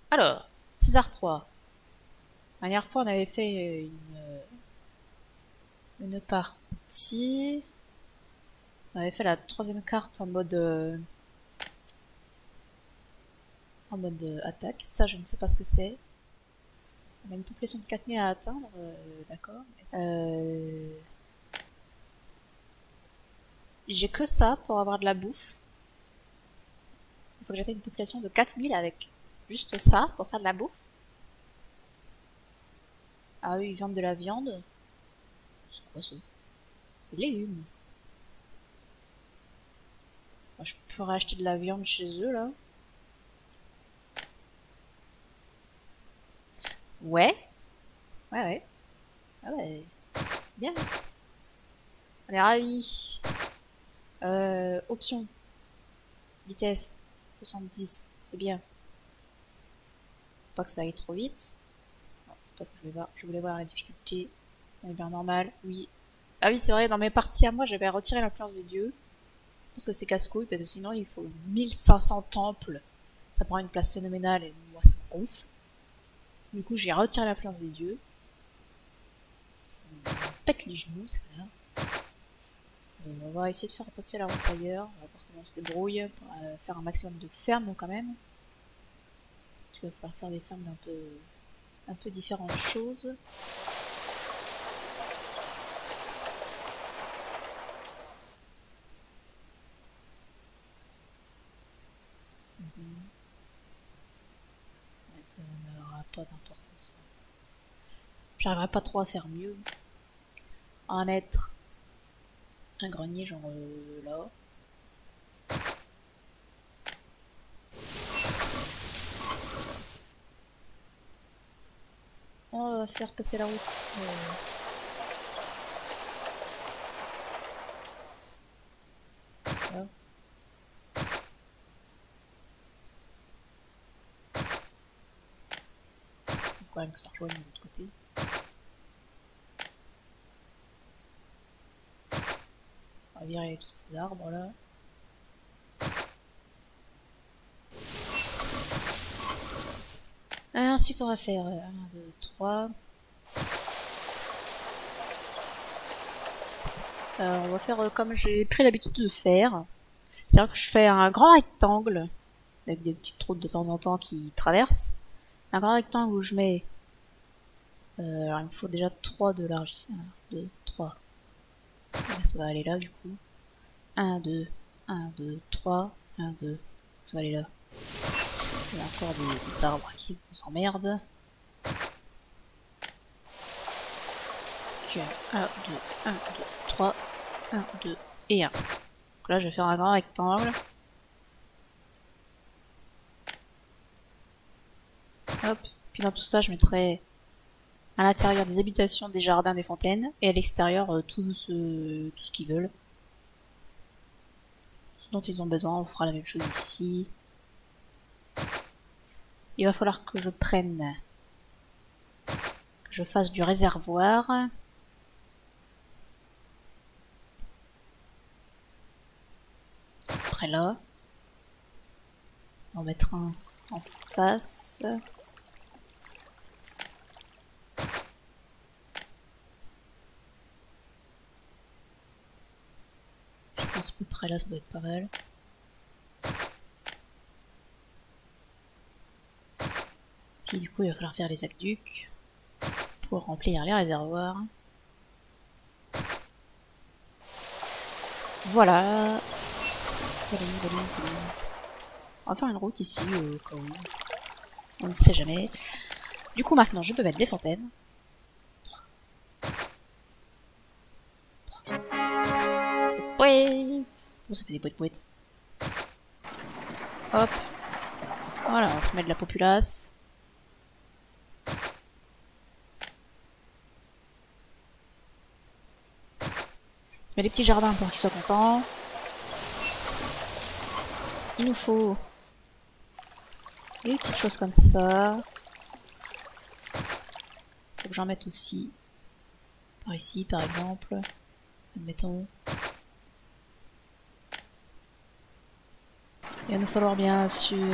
Alors, César 3. La dernière fois, on avait fait une partie. On avait fait la troisième carte en mode attaque. Ça, je ne sais pas ce que c'est. On a une population de 4000 à atteindre, d'accord. J'ai que ça pour avoir de la bouffe. Il faut que j'atteigne une population de 4000 avec juste ça pour faire de la bouffe. Ah oui, ils vendent de la viande. C'est quoi ça? Des légumes. Moi, je pourrais acheter de la viande chez eux, là. Ouais. Ouais, ouais. Ah ouais. Bien. On est ravis. Option. Vitesse. 70. C'est bien. Pas que ça aille trop vite. Non, c'est pas ce que je voulais voir. Je voulais voir la difficulté. On est bien normal. Oui. Ah oui, c'est vrai, dans mes parties à moi, j'avais retiré l'influence des dieux. Parce que c'est casse-couille, parce que sinon, il faut 1500 temples. Ça prend une place phénoménale et moi, ça me gonfle. Du coup, j'ai retiré l'influence des dieux. Ça me pète les genoux, c'est quand même. On va essayer de faire passer la route ailleurs. On va voir comment on se débrouille pour faire un maximum de fermes quand même. Parce qu'il va falloir faire des fermes un peu différentes choses. Ouais, ça n'aura pas d'importance. J'arriverai pas trop à faire mieux. On va mettre un grenier genre là. On va faire passer la route. Comme ça. Sauf quand même que ça rejoigne de l'autre côté. On va virer tous ces arbres là. Ensuite on va faire 1, 2, 3. On va faire comme j'ai pris l'habitude de faire. C'est-à-dire que je fais un grand rectangle avec des petites routes de temps en temps qui traversent. Un grand rectangle où je mets... alors il me faut déjà 3 de large ici. 1, 2, 3. Ça va aller là du coup. 1, 2, 1, 2, 3, 1, 2. Ça va aller là. Il y a encore des arbres qui s'emmerdent. Ok, 1, 2, 1, 2, 3, 1, 2 et 1. Donc là je vais faire un grand rectangle. Hop. Puis dans tout ça je mettrai à l'intérieur des habitations, des jardins, des fontaines, et à l'extérieur tout ce qu'ils veulent. Ce dont ils ont besoin, on fera la même chose ici. Il va falloir que je prenne, que je fasse du réservoir. Après là, on va mettre un en face. Je pense à peu près là, ça doit être pas mal. Puis du coup, il va falloir faire les aqueducs pour remplir les réservoirs. Voilà. On va faire une route ici, au cas où. On ne sait jamais. Du coup, maintenant, je peux mettre des fontaines. 3. Pouette. Oh, ça fait des pouettes. Hop. Voilà, on se met de la populace. On se met des petits jardins pour qu'ils soient contents. Il nous faut des petites choses comme ça. Faut que j'en mette aussi. Par ici, par exemple. Admettons. Il va nous falloir bien sûr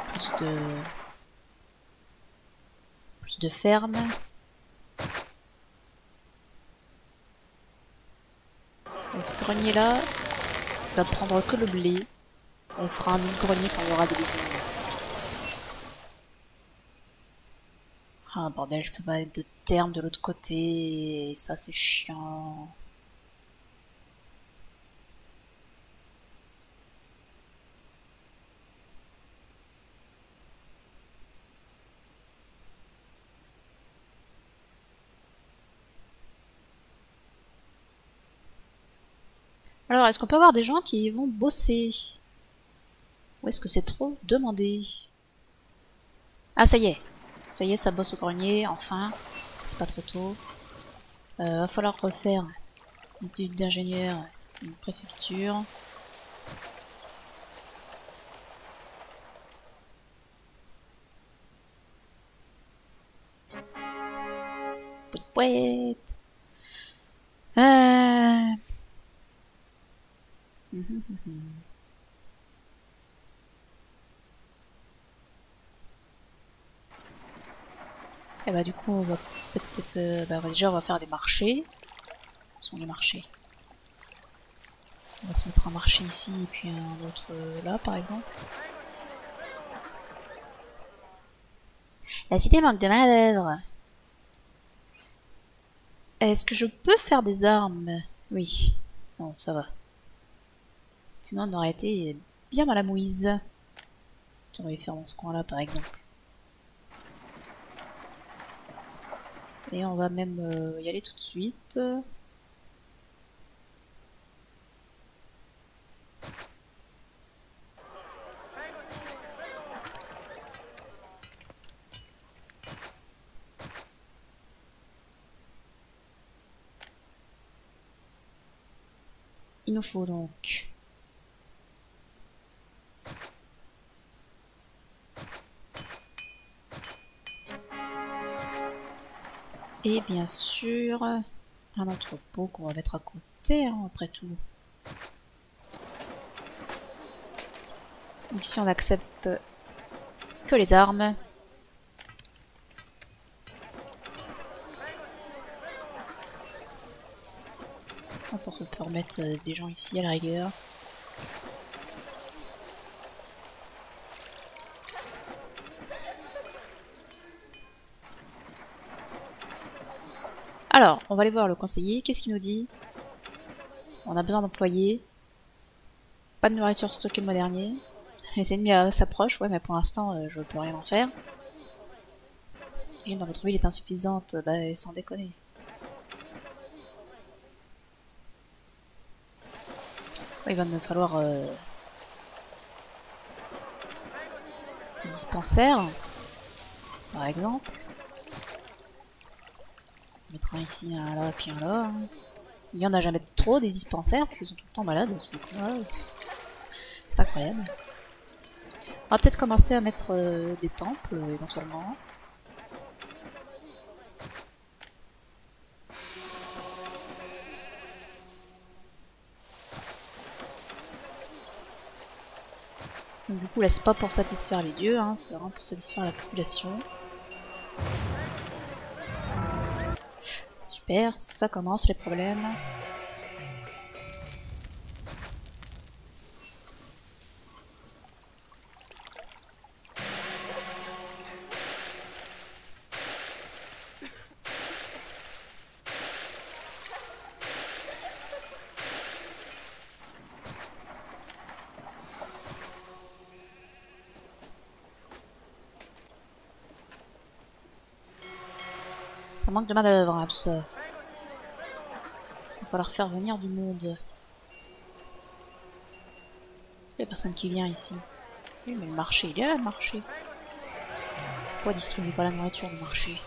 plus de Plus de ferme. Et ce grenier là va prendre que le blé. On fera un autre grenier quand il y aura des légumes. Ah bordel, je peux pas mettre de terme de l'autre côté. Et ça c'est chiant. Alors, est-ce qu'on peut avoir des gens qui vont bosser? Ou est-ce que c'est trop demandé? Ah, ça y est. Ça y est, ça bosse au grenier, enfin. C'est pas trop tôt. Va falloir refaire une étude d'ingénieur, une préfecture. Pouette. Et bah du coup on va peut-être... déjà on va faire des marchés. Où sont les marchés? On va se mettre un marché ici et puis un autre là par exemple. La cité manque de main d'œuvre. Est-ce que je peux faire des armes? Oui. Non, ça va. Sinon on aurait été bien mal à mouise. On va les faire dans ce coin là par exemple. Et on va même y aller tout de suite. Il nous faut donc et bien sûr un entrepôt qu'on va mettre à côté hein, après tout. Donc ici on accepte que les armes. On peut remettre des gens ici à la rigueur. Alors, on va aller voir le conseiller. Qu'est-ce qu'il nous dit? On a besoin d'employés. Pas de nourriture stockée le mois dernier. Les ennemis s'approchent. Ouais, mais pour l'instant, je peux rien en faire. L'hygiène dans votre ville est insuffisante. Bah, sans déconner. Ouais, il va me falloir un dispensaire, par exemple. On mettra un ici, un là, puis un là. Il y en a jamais trop des dispensaires parce qu'ils sont tout le temps malades. C'est incroyable. On va peut-être commencer à mettre des temples éventuellement. Donc, du coup là c'est pas pour satisfaire les dieux, hein, c'est vraiment pour satisfaire la population. Super, ça commence les problèmes. Ça manque de main d'œuvre, hein, tout ça. Il va falloir faire venir du monde. Il n'y a personne qui vient ici. Oui, mais le marché, il est là le marché. Pourquoi distribuer pas la nourriture du marché?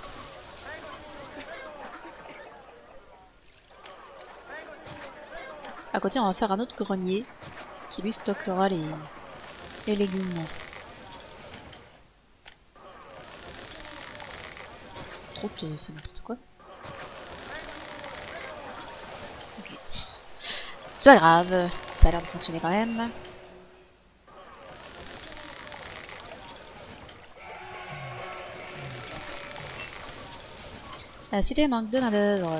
À côté, on va faire un autre grenier qui lui stockera les légumes. C'est trop de faire n'importe quoi. Ok. C'est pas grave, ça a l'air de fonctionner quand même. La cité manque de main d'œuvre.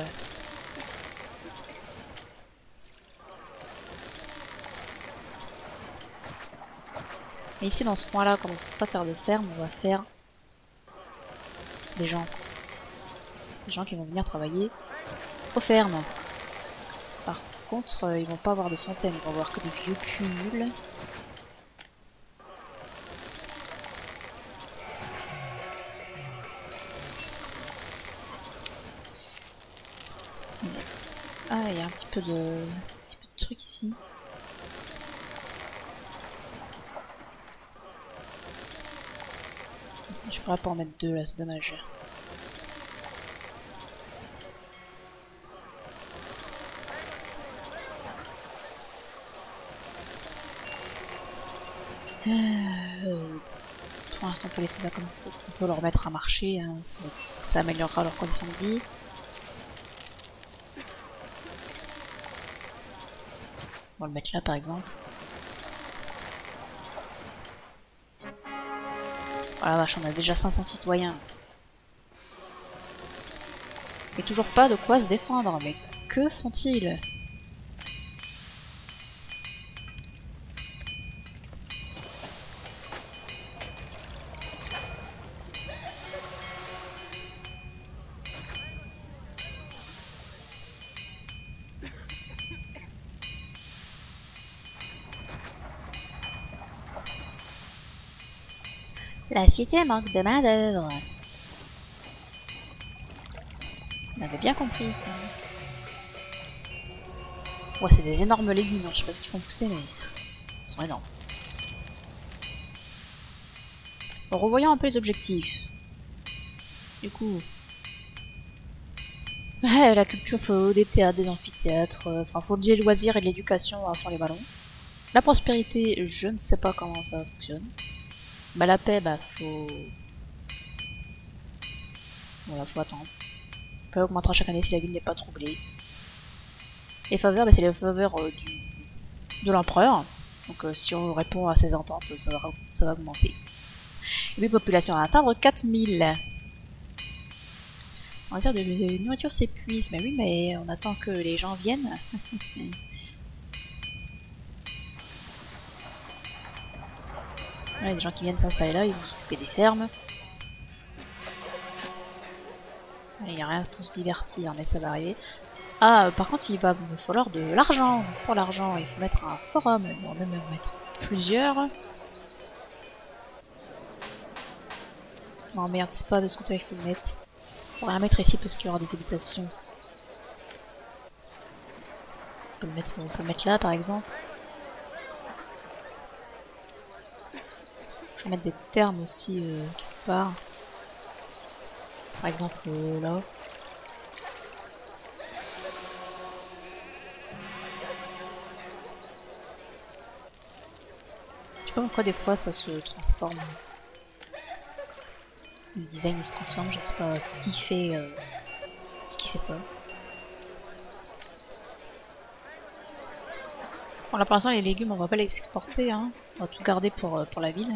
Et ici dans ce coin là, comme on peut pas faire de ferme, on va faire des gens. Des gens qui vont venir travailler aux fermes. Par contre, ils vont pas avoir de fontaine, ils vont avoir que des vieux cumuls. Ah, il y a un petit peu de trucs ici. Je pourrais pas en mettre deux là, c'est dommage. Pour l'instant, on peut laisser ça comme ça. On peut leur remettre à marcher, hein. Ça améliorera leurs conditions de vie. On va le mettre là par exemple. Oh la vache, on a déjà 500 citoyens. Et toujours pas de quoi se défendre. Mais que font-ils? La cité manque de main d'œuvre. On avait bien compris ça. Ouais, c'est des énormes légumes, hein. Je sais pas ce qu'ils font pousser, mais ils sont énormes. Bon, revoyons un peu les objectifs. Du coup, ouais, la culture, faut des théâtres, des amphithéâtres, enfin, faut des loisirs et de l'éducation à fond les ballons. La prospérité, je ne sais pas comment ça fonctionne. Bah, la paix, bah, faut. Voilà, faut attendre. La paix augmentera chaque année si la ville n'est pas troublée. Les faveurs, bah, c'est les faveurs de l'empereur. Donc, si on répond à ses ententes, ça va augmenter. Et puis, population à atteindre 4000. On va dire de nourriture s'épuise. Mais oui, mais on attend que les gens viennent. Il y a des gens qui viennent s'installer là, ils vont s'occuper des fermes. Il n'y a rien pour se divertir, mais ça va arriver. Ah, par contre, il va me falloir de l'argent. Pour l'argent, il faut mettre un forum. On va même mettre plusieurs. Non, merde, c'est pas de ce côté-là qu'il faut le mettre. Faut rien mettre ici parce qu'il y aura des habitations. On peut le mettre là, par exemple. Je vais mettre des termes aussi quelque part. Par exemple là. Je sais pas pourquoi des fois ça se transforme. Le design il se transforme, je ne sais pas ce qui fait ça. Bon là pour l'instant les légumes on va pas les exporter, hein. On va tout garder pour la ville.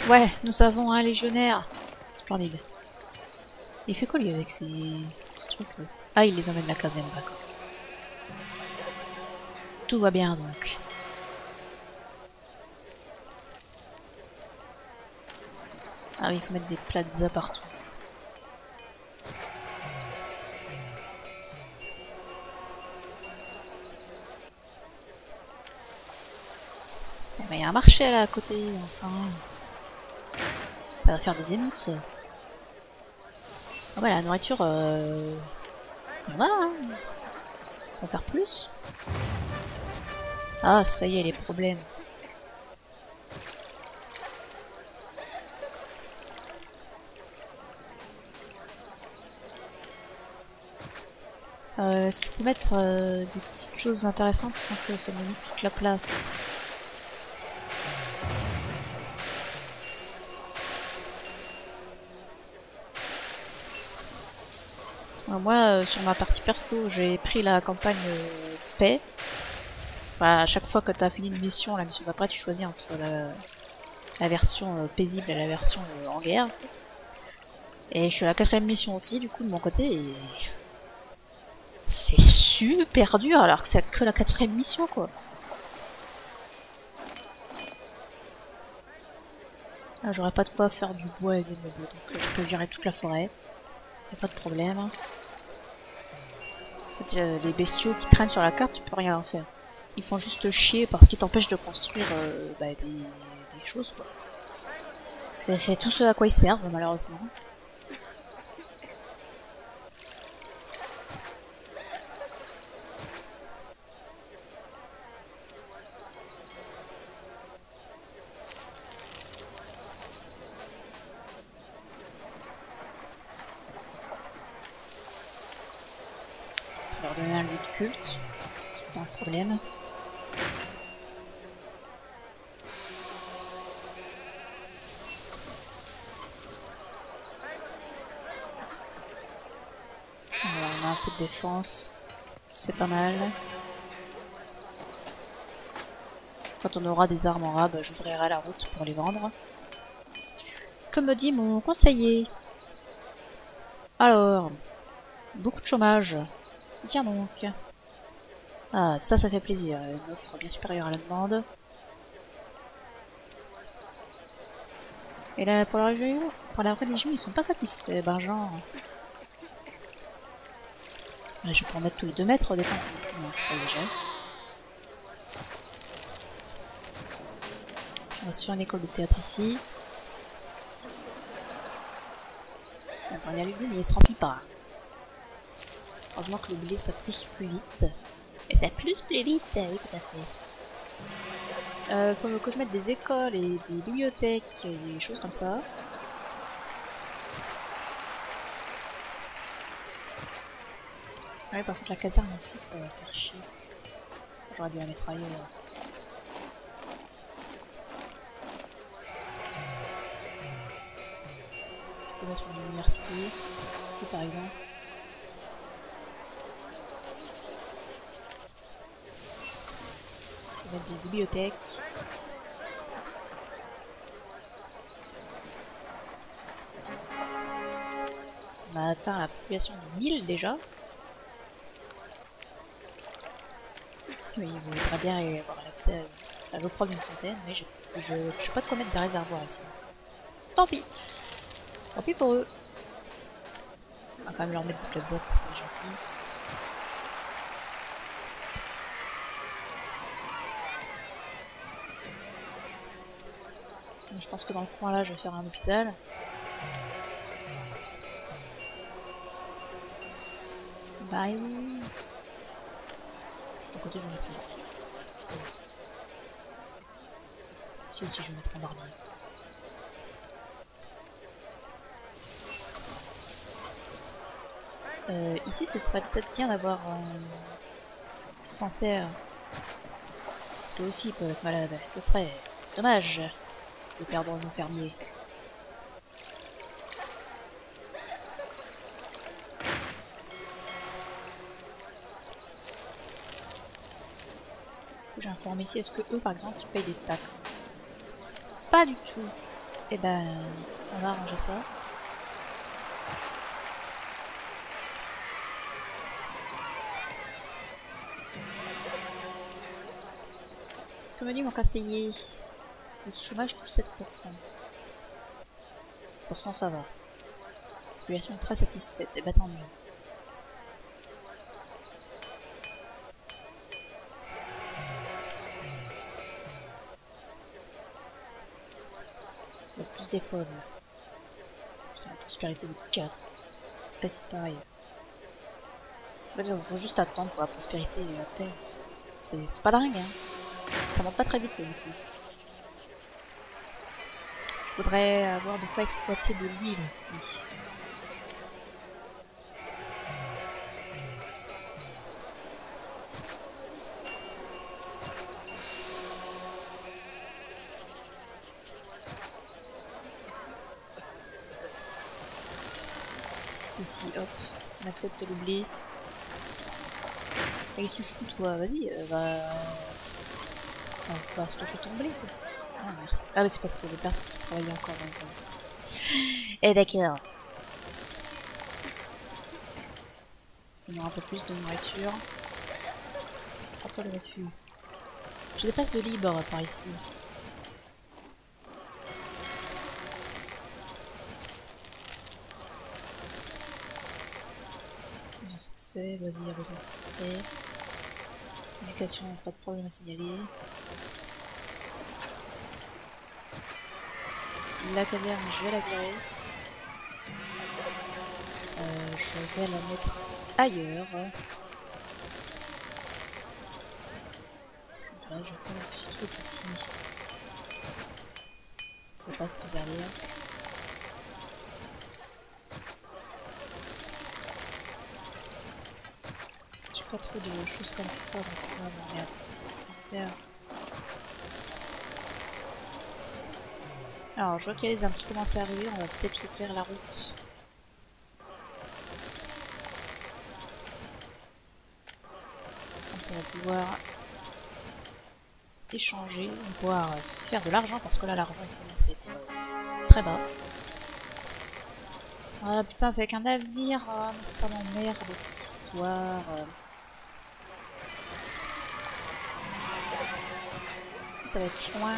Ouais, nous avons un légionnaire. Splendide. Il fait quoi lui avec ces trucs là? Ah, il les emmène à la caserne, d'accord. Tout va bien donc. Ah oui, il faut mettre des plazas partout. Mais il y a un marché là à côté, enfin. Ça va faire des émeutes. Ah ouais, la nourriture, on va, hein. On va faire plus. Ah, ça y est, les problèmes. Est-ce que je peux mettre des petites choses intéressantes sans que ça me mette toute la place? Moi, sur ma partie perso, j'ai pris la campagne paix. Enfin, à chaque fois que tu as fini une mission, la mission d'après, tu choisis entre la version paisible et la version en guerre. Et je suis à la 4ème mission aussi, du coup, de mon côté, et c'est super dur alors que c'est que la 4ème mission, quoi. Ah, j'aurais pas de quoi faire du bois et des meubles, donc je peux virer toute la forêt. Y'a pas de problème. En fait, les bestiaux qui traînent sur la carte, tu peux rien en faire. Ils font juste chier parce qu'ils t'empêchent de construire des choses, quoi. C'est tout ce à quoi ils servent, malheureusement. Pour leur donner un lieu de culte, c'est pas un problème. Voilà, on a un peu de défense, c'est pas mal. Quand on aura des armes en rab, j'ouvrirai la route pour les vendre. Que me dit mon conseiller? Alors, beaucoup de chômage. Tiens donc. Ah, ça fait plaisir. Une offre bien supérieure à la demande. Et là, pour la religion, ils sont pas satisfaits, ben genre. Ouais, je peux en mettre tous les 2 mètres des temps. Non, pas exagéré. On va sur une école de théâtre ici. Attends, il y a le blé, mais il se remplit pas. Heureusement que le blé ça pousse plus vite. Et ça pousse plus vite, oui, tout à fait. Faut que je mette des écoles et des bibliothèques et des choses comme ça. Ouais, par contre, la caserne ici, ça va faire chier. J'aurais dû la mettre ailleurs. Je peux mettre une université, ici par exemple. Je peux mettre des bibliothèques. On a atteint la population de 1000 déjà. Oui, il voudrait bien avoir l'accès à l'eau propre d'une centaine, mais je pas de quoi mettre des réservoirs ici. Tant pis. Tant pis pour eux. On va quand même leur mettre des plazas parce qu'on est gentil. Je pense que dans le coin là, je vais faire un hôpital. Bye. Juste à côté, je vais mettre un bar. Ici aussi, je vais mettre un barbier. Ici, ce serait peut-être bien d'avoir un dispensaire. Parce que aussi, ils peuvent être malades. Ce serait dommage de perdre nos fermiers. J'ai informé ici, est-ce que eux, par exemple, ils payent des taxes? Pas du tout. Eh ben, on va arranger ça. Comme a dit mon conseiller, le chômage touche 7%. 7% ça va. La population est très satisfaite, et bah tant mieux. Il y a plus d'écoles. C'est la prospérité de 4. Paix c'est pareil. En fait, il faut juste attendre pour la prospérité et la paix. C'est pas dingue, hein. Ça monte pas très vite, du coup. Il faudrait avoir de quoi exploiter de l'huile aussi. Aussi, hop, on accepte le blé. Qu'est-ce que tu fous, toi? Vas-y, va Ah, bah, stocker ton blé, quoi. Ah, merci. Ah, mais c'est parce qu'il y avait personne qui travaillait encore dans le coin, c'est pour ça. Et d'accord. Ça aura un peu plus de nourriture. Ce sera pas le refus. J'ai des places de libre par ici. Besoin satisfait, loisirs, besoin satisfait. Éducation, pas de problème à signaler. La caserne, je vais la virer. Je vais la mettre ailleurs. Voilà, je vais faire une petite route ici. Ça passe plus arrière. J'ai pas trop de choses comme ça dans ce coin. Non, merde, c'est pas ça qu'il faut faire. Alors, je vois qu'il y a des armes qui commencent à arriver. On va peut-être ouvrir la route. Comme ça, on va pouvoir échanger, on va pouvoir se faire de l'argent parce que là, l'argent il commence à être très bas. Ah putain, c'est avec un navire. Ah, mais ça m'emmerde cette histoire. Ça va être loin.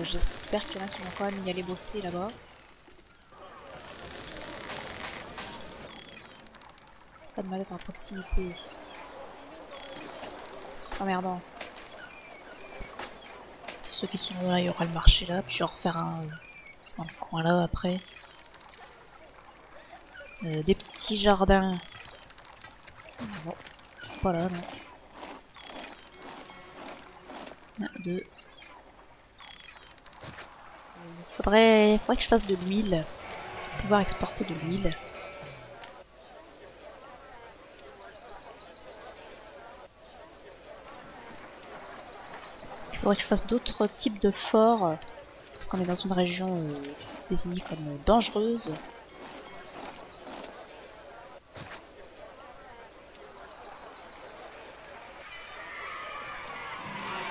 J'espère qu'il y en a qui vont quand même y aller bosser là-bas. Pas de manœuvre à proximité. C'est emmerdant. C'est ceux qui sont là, il y aura le marché là, puis je vais en refaire un dans le coin là après. Des petits jardins. Bon, pas là, non. 1, 2. Faudrait que je fasse de l'huile. Pour pouvoir exporter de l'huile. Il faudrait que je fasse d'autres types de forts. Parce qu'on est dans une région désignée comme dangereuse.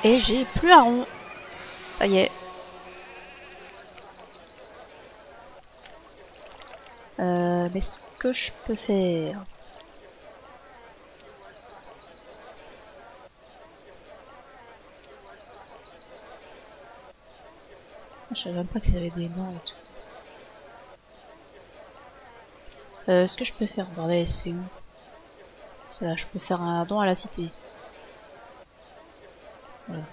Et j'ai plus un rond. Ça y est. Mais ce que je peux faire... Je savais même pas qu'ils avaient des noms et tout. Ce que je peux faire, bordel, c'est où? Là, je peux faire un don à la cité. Voilà.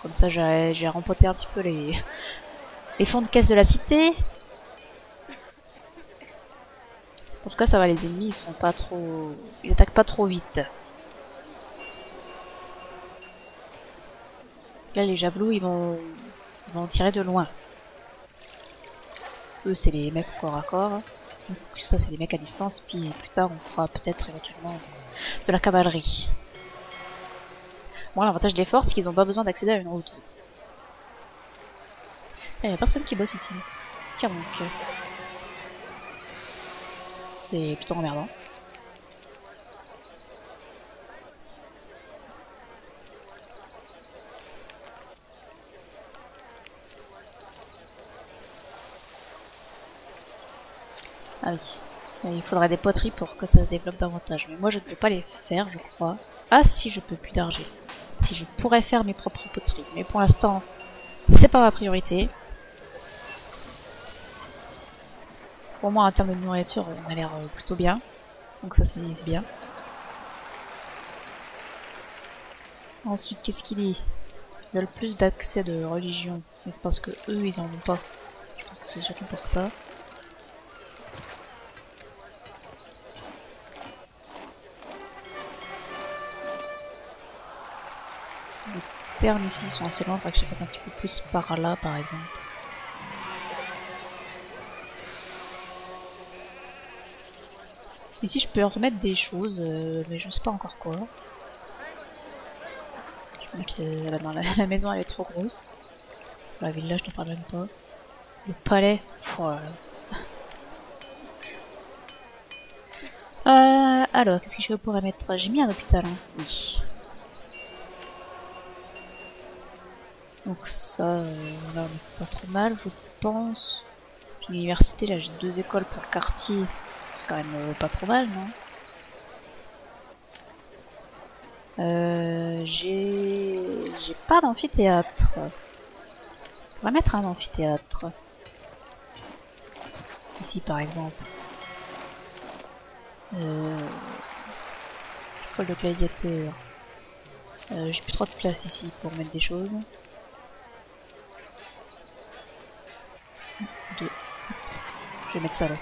Comme ça, j'ai rempoté un petit peu les fonds de caisse de la cité. En tout cas, ça va, les ennemis, ils sont pas trop... Ils attaquent pas trop vite. Là, les javelots, ils vont tirer de loin. Eux, c'est les mecs au corps à corps. Donc, ça, c'est des mecs à distance. Puis plus tard, on fera peut-être éventuellement de la cavalerie. Bon, l'avantage des forts, c'est qu'ils n'ont pas besoin d'accéder à une route. Il n'y a personne qui bosse ici. Tiens donc. C'est plutôt emmerdant. Ah oui. Il faudrait des poteries pour que ça se développe davantage. Mais moi, je ne peux pas les faire, je crois. Ah si, je peux plus d'argent. Si je pourrais faire mes propres poteries. Mais pour l'instant, c'est pas ma priorité. Pour moi, en termes de nourriture, on a l'air plutôt bien. Donc ça, c'est bien. Ensuite, qu'est-ce qu'il dit? Ils veulent plus d'accès de religion. Mais c'est parce que eux, ils en ont pas. Je pense que c'est surtout pour ça. Les termes ici sont assez loin, faudrait que je fasse un petit peu plus par là, par exemple. Ici, je peux remettre des choses, mais je sais pas encore quoi. Je vais mettre non, la maison, elle est trop grosse. La village, je ne parle même pas. Le palais, voilà. Alors, qu'est-ce que je pourrais mettre? J'ai mis un hôpital, hein. Oui. Donc ça, là, pas trop mal, je pense. L'université, là, j'ai 2 écoles pour le quartier. C'est quand même pas trop mal, non? J'ai pas d'amphithéâtre. On pourrait mettre un amphithéâtre. Ici, par exemple. École de gladiateurs. J'ai plus trop de place ici pour mettre des choses. 2. Je vais mettre ça là.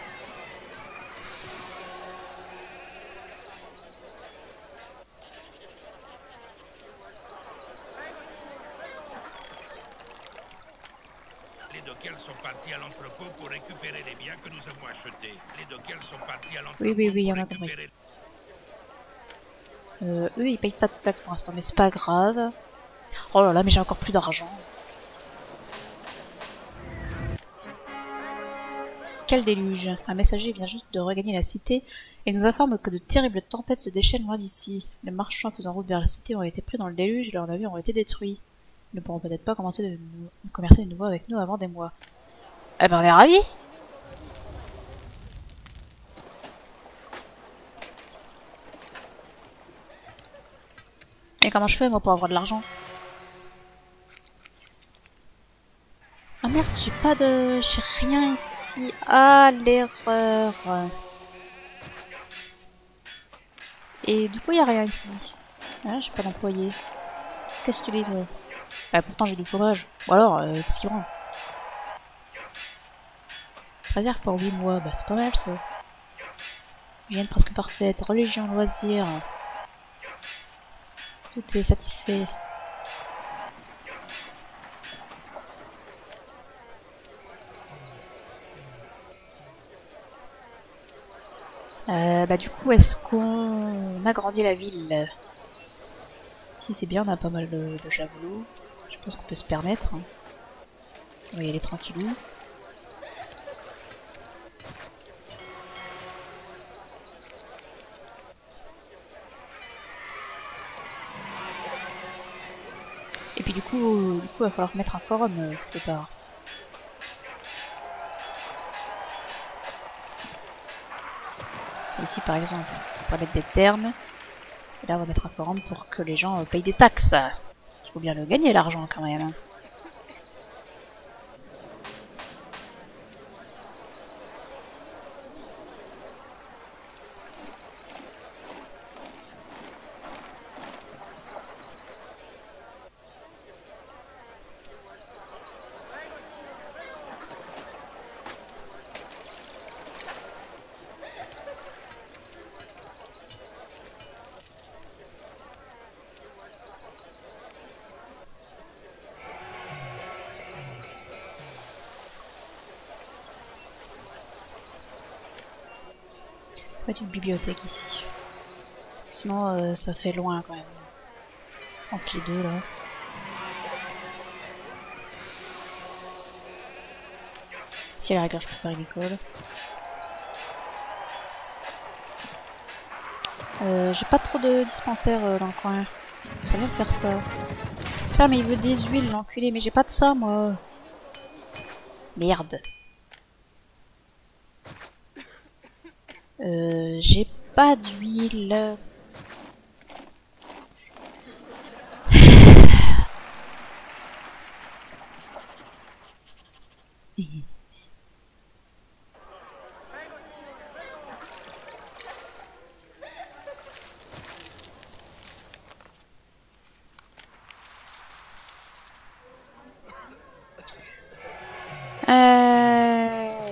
Les Dockels sont partis à l'entrepôt pour récupérer les biens que nous avons achetés. Les Dockels sont partis à l'entrepôt Oui, pour on a compris. récupérer... Eux, ils payent pas de taxes pour l'instant, mais c'est pas grave. Oh là là, mais j'ai encore plus d'argent. Quel déluge! Un messager vient juste de regagner la cité et nous informe que de terribles tempêtes se déchaînent loin d'ici. Les marchands faisant route vers la cité ont été pris dans le déluge et leurs navires ont été détruits. Ils ne pourront peut-être pas commercer de nouveau avec nous avant des mois. Eh ben on est ravis! Et comment je fais moi pour avoir de l'argent? Ah merde, j'ai pas de... j'ai rien ici. Ah, l'erreur. Et du coup, il y a rien ici. Ah, j'ai pas d'employé. Qu'est-ce que tu dis, toi? Bah, pourtant, j'ai du chômage. Ou alors, qu'est-ce qu'il rend? C'est-à-dire pour 8 mois, bah c'est pas mal, ça. Hygiène presque parfaite. Religion, loisirs. Tout est satisfait. Bah du coup, est-ce qu'on agrandit la ville? Si c'est bien, on a pas mal de javelots. Je pense qu'on peut se permettre. On va y aller tranquillou. Et puis du coup, il va falloir mettre un forum quelque part. Ici par exemple, on va mettre des termes. Et là on va mettre un forum pour que les gens payent des taxes. Parce qu'il faut bien le gagner l'argent quand même. Pas une bibliothèque ici. Parce que sinon ça fait loin quand même. Entre les deux là. Si à la rigueur je peux faire une école. J'ai pas trop de dispensaires dans le coin. Ça serait bien de faire ça. Putain mais il veut des huiles l'enculé, mais j'ai pas de ça moi. Merde. J'ai pas d'huile.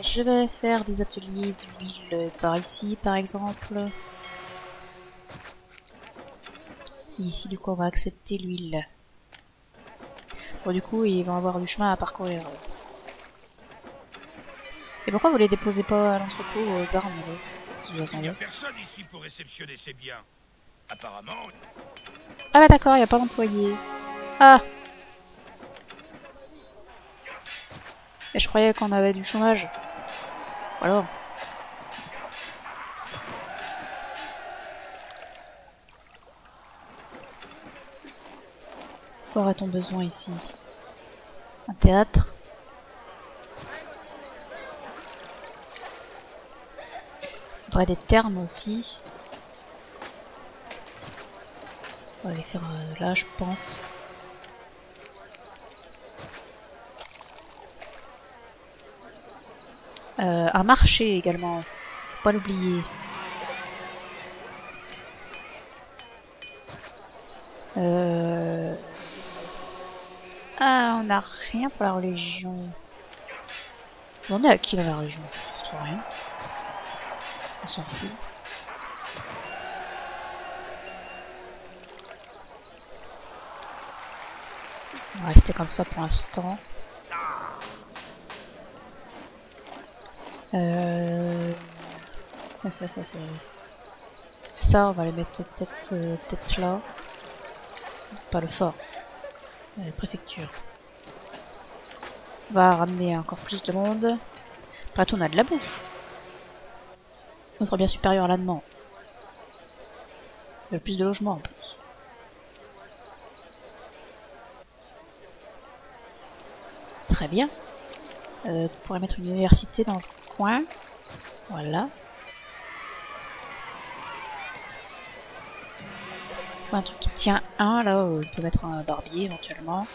Je vais faire des ateliers d'huile par ici, par exemple. Et ici, du coup, on va accepter l'huile. Bon, du coup, ils vont avoir du chemin à parcourir. Et pourquoi vous les déposez pas à l'entrepôt aux armes là, si vous Il n'y a attendez? personne ici pour réceptionner ces biens. Apparemment... Ah bah d'accord, il n'y a pas d'employé. Ah! Et je croyais qu'on avait du chômage. Alors. Quoi aurait-on besoin ici? Un théâtre? Faudrait des termes aussi. On va les faire là, je pense. Un marché également. Faut pas l'oublier. Ah, on n'a rien pour la religion. On est à qui dans la religion? C'est trop rien. On s'en fout. On va rester comme ça pour l'instant. Ça, on va les mettre peut-être là. Pas le fort. La préfecture. On va ramener encore plus de monde. Après tout, on a de la bouffe. Offre bien supérieur à la demande. Il y a plus de logements en plus. Très bien. On pourrait mettre une université dans le coin. Voilà. Un truc qui tient un, là, on peut mettre un barbier éventuellement.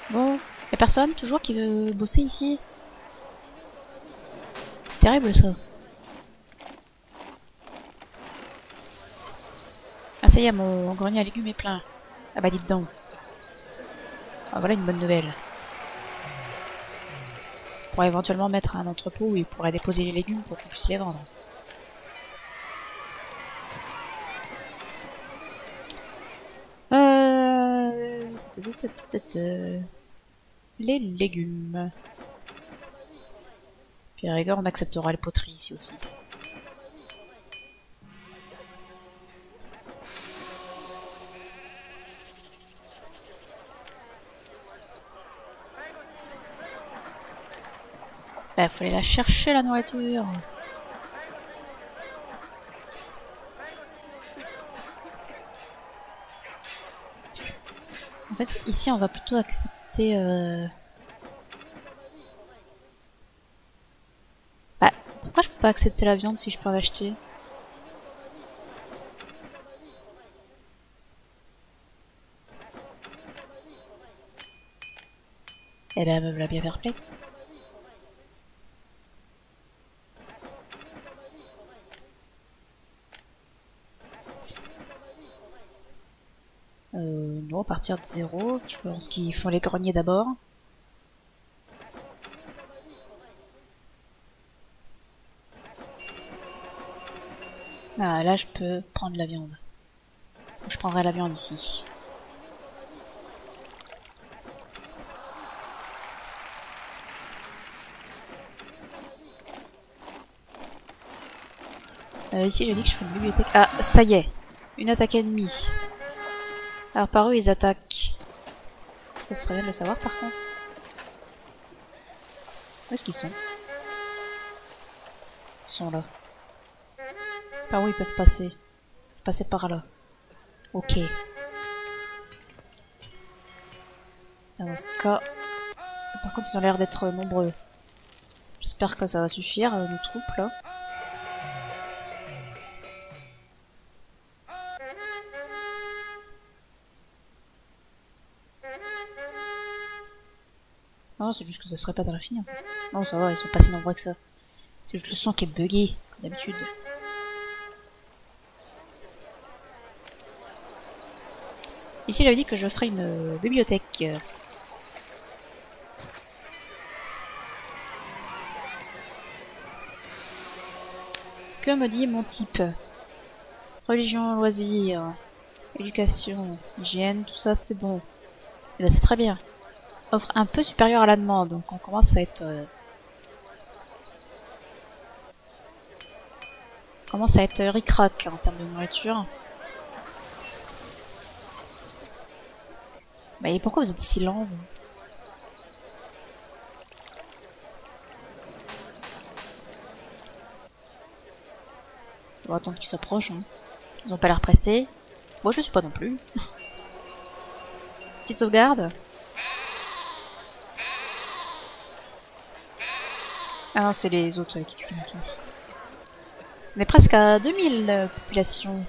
Bon, y'a personne toujours qui veut bosser ici? C'est terrible ça. Ah ça y est, mon grenier à légumes est plein. Ah bah dites donc. Ah, voilà une bonne nouvelle. On pourrait éventuellement mettre un entrepôt où il pourrait déposer les légumes pour qu'on puisse les vendre. Les légumes. Puis à la rigueur, on acceptera les poteries ici aussi. Bah, faut aller la chercher la nourriture. En fait, ici, on va plutôt accepter... Bah, pourquoi je peux pas accepter la viande si je peux en acheter? Eh ben, me voilà bien perplexe. Non, à partir de 0, tu penses qu'ils font les greniers d'abord. Ah, là, je peux prendre la viande. Je prendrai la viande ici. Ici, j'ai dit que je ferais une bibliothèque. Ah, ça y est. Une attaque ennemie. Alors, par où ils attaquent? Ça serait bien de le savoir, par contre. Où est-ce qu'ils sont? Ils sont là. Par où ils peuvent passer? Ils peuvent passer par là. Ok. Dans ce cas... Par contre, ils ont l'air d'être nombreux. J'espère que ça va suffire, nos troupes, là. Non, c'est juste que ça serait pas dans la fin. Non, ça va, ils sont pas si nombreux que ça. C'est juste le son qui est bugué, comme d'habitude. Ici, j'avais dit que je ferais une bibliothèque. Que me dit mon type? Religion, loisirs, éducation, hygiène, tout ça, c'est bon. Et ben, c'est très bien. Offre un peu supérieure à la demande, donc on commence à être... commence à être ric-rac en termes de nourriture. Mais pourquoi vous êtes si lents, vous? On va attendre qu'ils s'approchent. Hein. Ils ont pas l'air pressés. Moi, je suis pas non plus. Petite sauvegarde. Ah non, c'est les autres qui tuent tout. On est presque à 2000 population.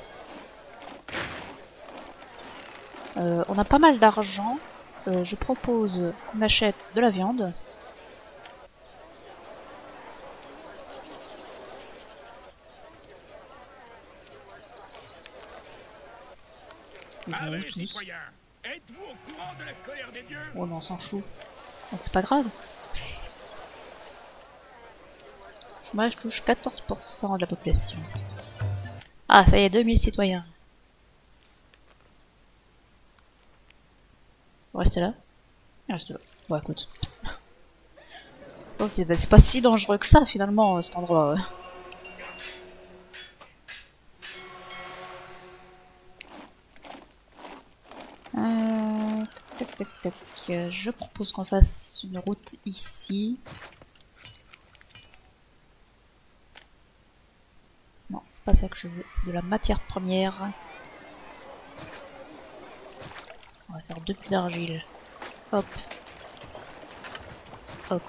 On a pas mal d'argent. Je propose qu'on achète de la viande. Allez, citoyens, êtes-vous au courant de la colère des dieux? Oh, mais on s'en fout. Donc c'est pas grave. Chômage touche 14% de la population. Ah, ça y est, 2000 citoyens. On reste là. Il reste là. Bon, écoute. Bon, c'est pas si dangereux que ça, finalement, cet endroit. Tac, tac, tac. Je propose qu'on fasse une route ici. Non, c'est pas ça que je veux. C'est de la matière première. On va faire 2 pieds d'argile. Hop. Hop.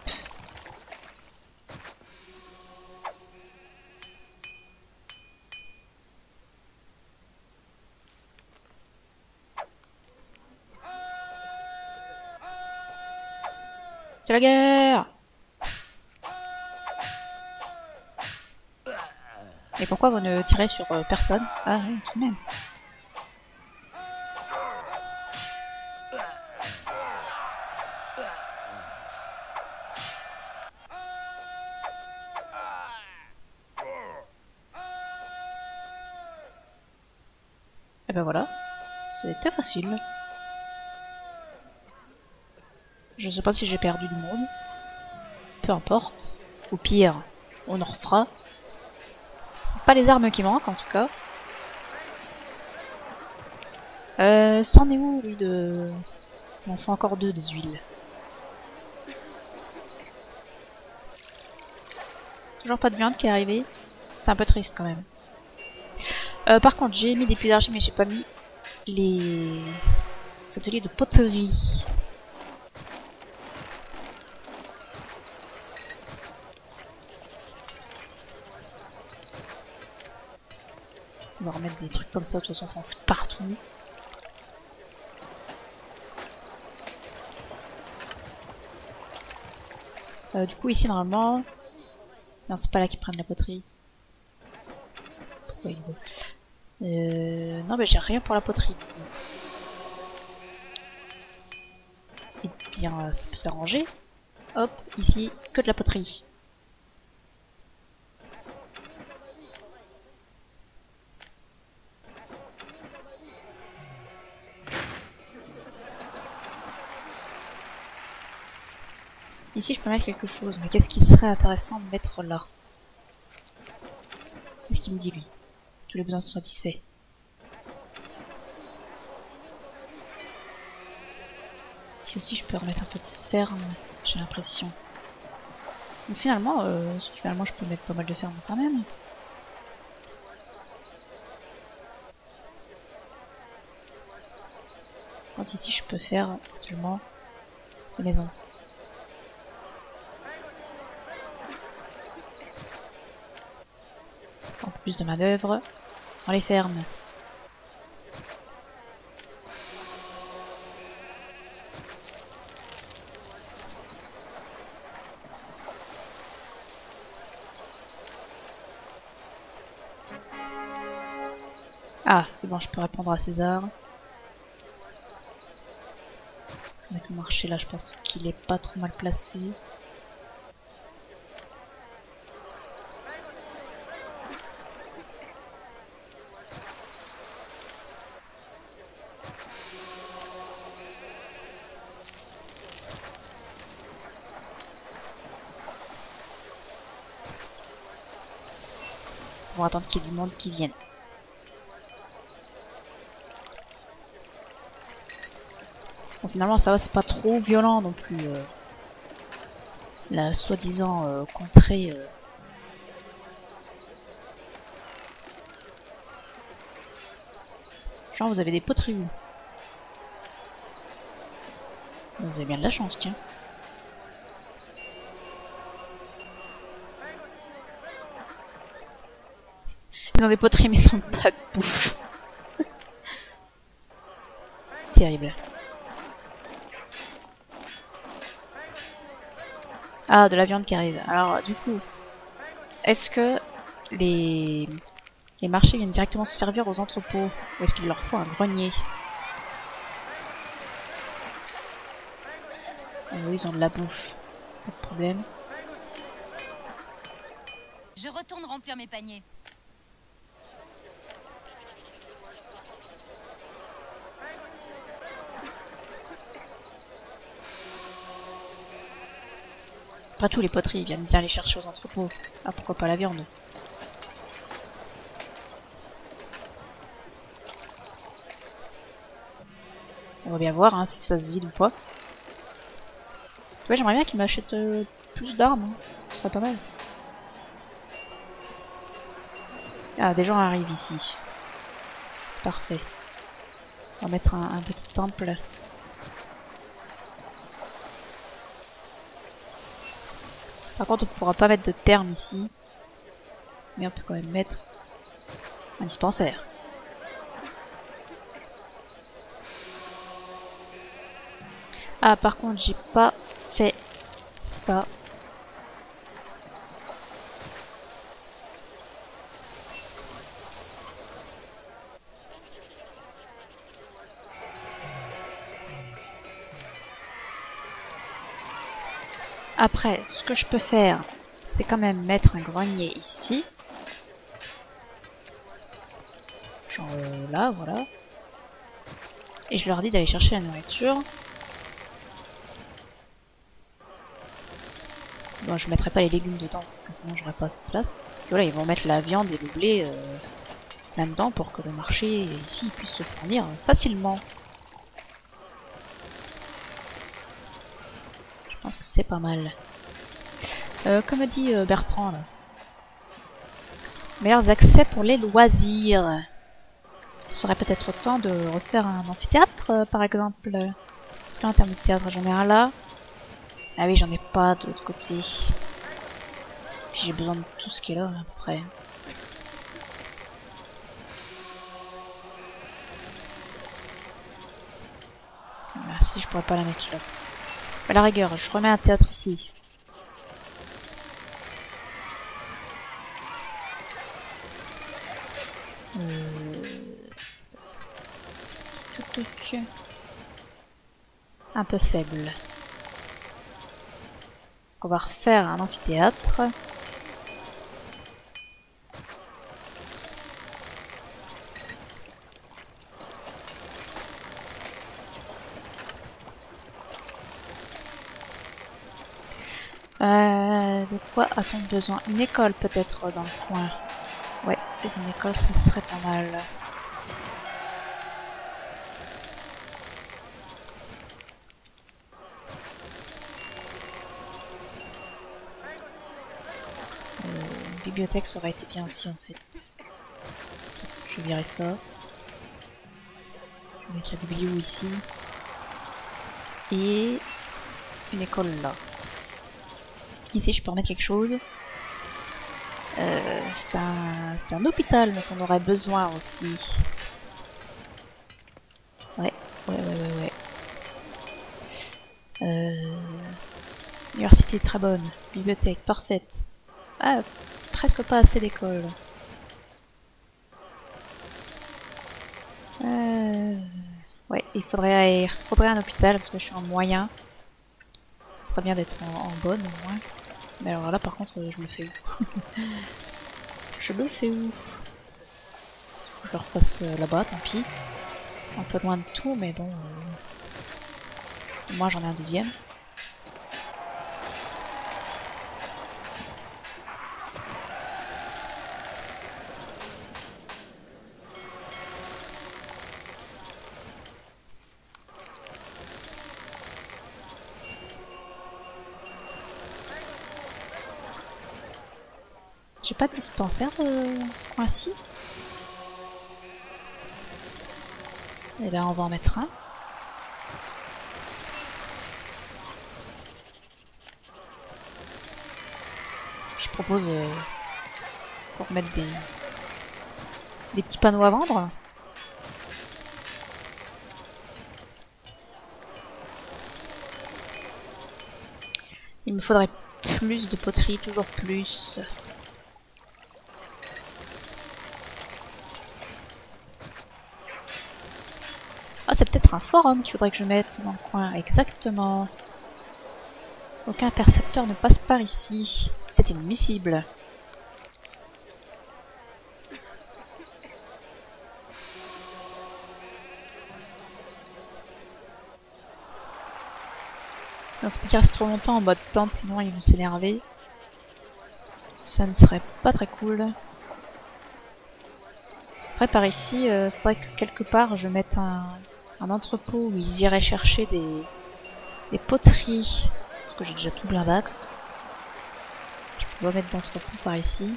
C'est la guerre! Et pourquoi vous ne tirez sur personne? Ah oui, tout de même. Et ben voilà, c'était facile. Je sais pas si j'ai perdu du monde. Peu importe. Au pire, on en refera. C'est pas les armes qui manquent en tout cas. C'en est où, lui, de... Il en faut encore 2 des huiles. Toujours pas de viande qui est arrivée. C'est un peu triste quand même. Par contre, j'ai mis des puits d'argile, mais j'ai pas mis les ateliers de poterie. On va remettre des trucs comme ça, de toute façon, on s'en fout partout. Du coup, ici, normalement... Non, c'est pas là qu'ils prennent la poterie. Pourquoi il veut non, mais j'ai rien pour la poterie. Eh bien, ça peut s'arranger. Hop, ici, que de la poterie. Ici, je peux mettre quelque chose, mais qu'est-ce qui serait intéressant de mettre là? Qu'est-ce qu'il me dit, lui? Tous les besoins sont satisfaits. Ici aussi, je peux remettre un peu de ferme, j'ai l'impression. Donc finalement, je peux mettre pas mal de ferme quand même. Quand ici, je peux faire actuellement des maisons. Un peu plus de manœuvre dans les fermes. Ah, c'est bon, je peux répondre à César. Avec le marché là, je pense qu'il est pas trop mal placé. Ils vont attendre qu'il y ait du monde qui vienne. Bon, finalement, ça va, c'est pas trop violent non plus. La soi-disant contrée. Genre, vous avez des poteries. Vous avez bien de la chance, tiens. Ils ont des poteries, mais ils n'ont pas de bouffe. Terrible. Ah, de la viande qui arrive. Alors, du coup, est-ce que les marchés viennent directement se servir aux entrepôts? Ou est-ce qu'il leur faut un grenier? Oui, ils ont de la bouffe. Pas de problème. Je retourne remplir mes paniers. Après tout, les poteries viennent bien les chercher aux entrepôts. Ah, pourquoi pas la viande? On va bien voir hein, si ça se vide ou pas. Tu vois, j'aimerais bien qu'ils m'achètent plus d'armes. Hein. Ce serait pas mal. Ah, des gens arrivent ici. C'est parfait. On va mettre un petit temple. Par contre, on ne pourra pas mettre de terme ici. Mais on peut quand même mettre un dispensaire. Ah, par contre, j'ai pas fait ça. Après, ce que je peux faire, c'est quand même mettre un grenier ici. Genre là, voilà. Et je leur dis d'aller chercher la nourriture. Bon, je mettrai pas les légumes dedans parce que sinon j'aurais pas assez de place. Et voilà, ils vont mettre la viande et le blé là-dedans pour que le marché ici puisse se fournir facilement. Je pense que c'est pas mal. Comme dit Bertrand là. Meilleurs accès pour les loisirs. Il serait peut-être temps de refaire un amphithéâtre par exemple. Parce qu'en termes de théâtre, j'en ai un là. Ah oui, j'en ai pas de l'autre côté. Puis j'ai besoin de tout ce qui est là, à peu près. Ah, si, je pourrais pas la mettre là. À la rigueur, je remets un théâtre ici. Un peu faible. Donc on va refaire un amphithéâtre. De quoi a-t-on besoin? Une école peut-être dans le coin. Ouais, une école ça serait pas mal. Une bibliothèque ça aurait été bien aussi en fait. Attends, je vais virer ça. Je vais mettre la biblio ici. Et une école là. Ici je peux remettre quelque chose. C'est un hôpital dont on aurait besoin aussi. Ouais. L'université est très bonne. Bibliothèque parfaite. Ah, presque pas assez d'écoles. Ouais, il faudrait un hôpital parce que je suis en moyen. Ce serait bien d'être en bonne au moins. Mais alors là par contre je le fais où? Je le fais où? Il faut que je le refasse là-bas, tant pis. Un peu loin de tout, mais bon. Moi j'en ai un deuxième. J'ai pas de dispensaire ce coin-ci. Et ben on va en mettre un. Je propose pour mettre des petits panneaux à vendre. Il me faudrait plus de poterie, toujours plus. Ah, c'est peut-être un forum qu'il faudrait que je mette dans le coin. Exactement. Aucun percepteur ne passe par ici. C'est inadmissible. Il faut pas qu'il reste trop longtemps en mode tente, sinon ils vont s'énerver. Ça ne serait pas très cool. Après, par ici, il faudrait que quelque part je mette un entrepôt où ils iraient chercher des poteries. Parce que j'ai déjà tout plein d'axes. Je peux pas mettre d'entrepôt par ici.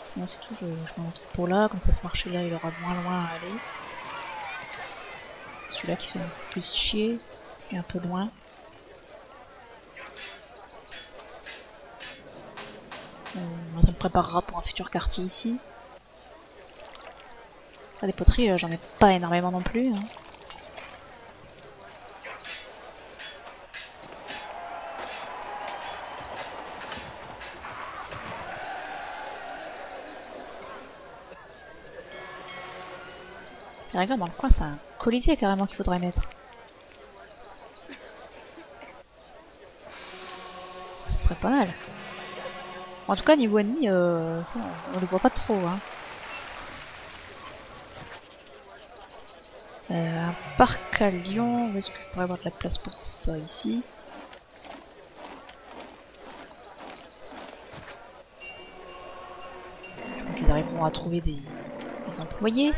Sinon, c'est tout, je mets l'entrepôt là, comme ça ce marché là il aura moins loin à aller. C'est celui-là qui fait un peu plus chier, et un peu loin. Ça me préparera pour un futur quartier ici. Ah, des poteries, j'en ai pas énormément non plus. Hein. Et regarde, dans le coin, c'est un colisée carrément qu'il faudrait mettre. Ça serait pas mal. En tout cas, niveau ennemi, ça, on les voit pas trop. Hein. Un parc à lions, où est-ce que je pourrais avoir de la place pour ça ici? Je crois qu'ils arriveront à trouver des employés.